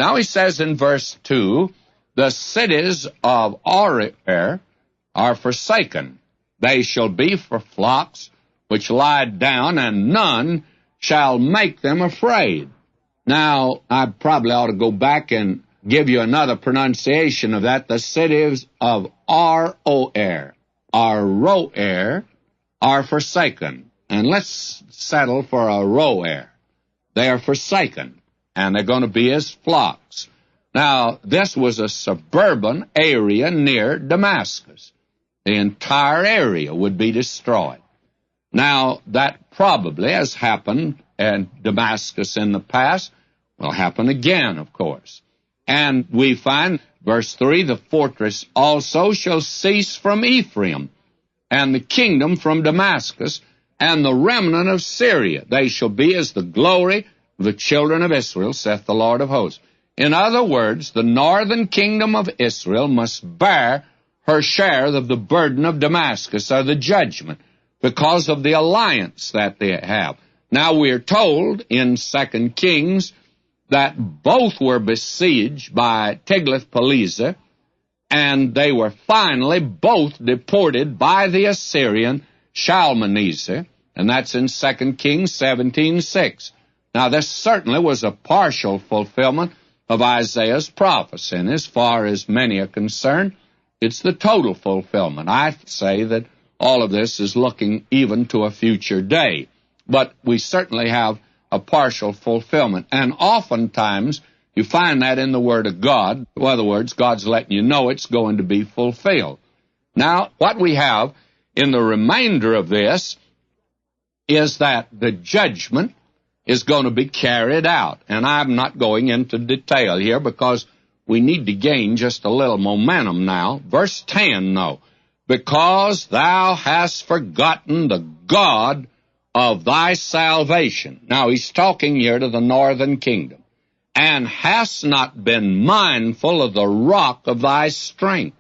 Now he says in verse 2, the cities of Aroer are forsaken. They shall be for flocks which lie down, and none shall make them afraid. Now, I probably ought to go back and give you another pronunciation of that. The cities of Aroer are forsaken. And let's settle for Aroer. They are forsaken, and they're going to be as flocks. Now, this was a suburban area near Damascus. The entire area would be destroyed. Now, that probably has happened in Damascus in the past, will happen again, of course. And we find, verse 3, the fortress also shall cease from Ephraim, and the kingdom from Damascus, and the remnant of Syria. They shall be as the glory of the children of Israel, saith the Lord of hosts. In other words, the northern kingdom of Israel must bear her share of the burden of Damascus, or the judgment, because of the alliance that they have. Now we are told in 2 Kings that both were besieged by Tiglath-Pileser, and they were finally both deported by the Assyrian Shalmaneser, and that's in 2 Kings 17:6. Now this certainly was a partial fulfillment of Isaiah's prophecy, and as far as many are concerned, it's the total fulfillment. I say that all of this is looking even to a future day, but we certainly have a partial fulfillment, and oftentimes you find that in the Word of God. In other words, God's letting you know it's going to be fulfilled. Now, what we have in the remainder of this is that the judgment is going to be carried out, and I'm not going into detail here because we need to gain just a little momentum now. Verse 10, though, because thou hast forgotten the God of thy salvation. Now, he's talking here to the northern kingdom. And hast not been mindful of the rock of thy strength.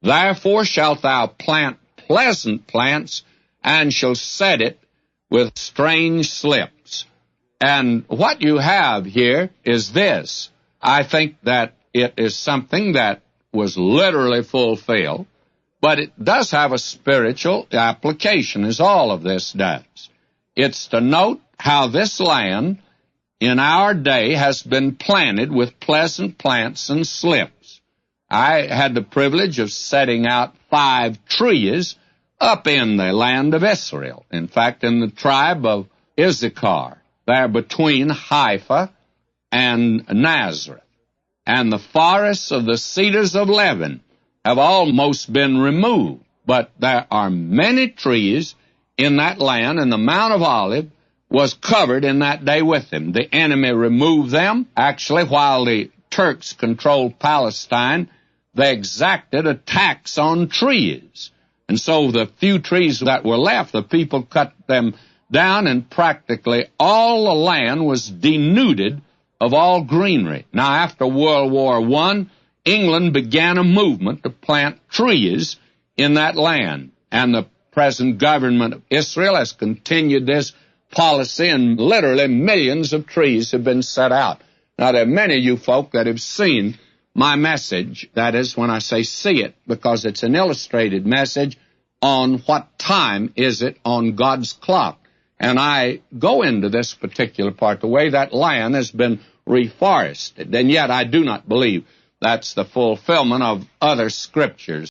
Therefore shalt thou plant pleasant plants, and shalt set it with strange slips. And what you have here is this. I think that it is something that was literally fulfilled, but it does have a spiritual application, as all of this does. It's to note how this land in our day has been planted with pleasant plants and slips. I had the privilege of setting out 5 trees up in the land of Israel. In fact, in the tribe of Issachar, there between Haifa and Nazareth. And the forests of the cedars of Lebanon have almost been removed, but there are many trees in that land, and the Mount of Olives was covered in that day with them. The enemy removed them. Actually, while the Turks controlled Palestine, they exacted a tax on trees. And so the few trees that were left, the people cut them down, and practically all the land was denuded of all greenery. Now, after World War I, England began a movement to plant trees in that land, and the present government of Israel has continued this policy, and literally millions of trees have been set out. Now, there are many of you folk that have seen my message. That is, when I say see it, because it's an illustrated message on what time is it on God's clock. And I go into this particular part, the way that land has been reforested. And yet I do not believe that's the fulfillment of other scriptures.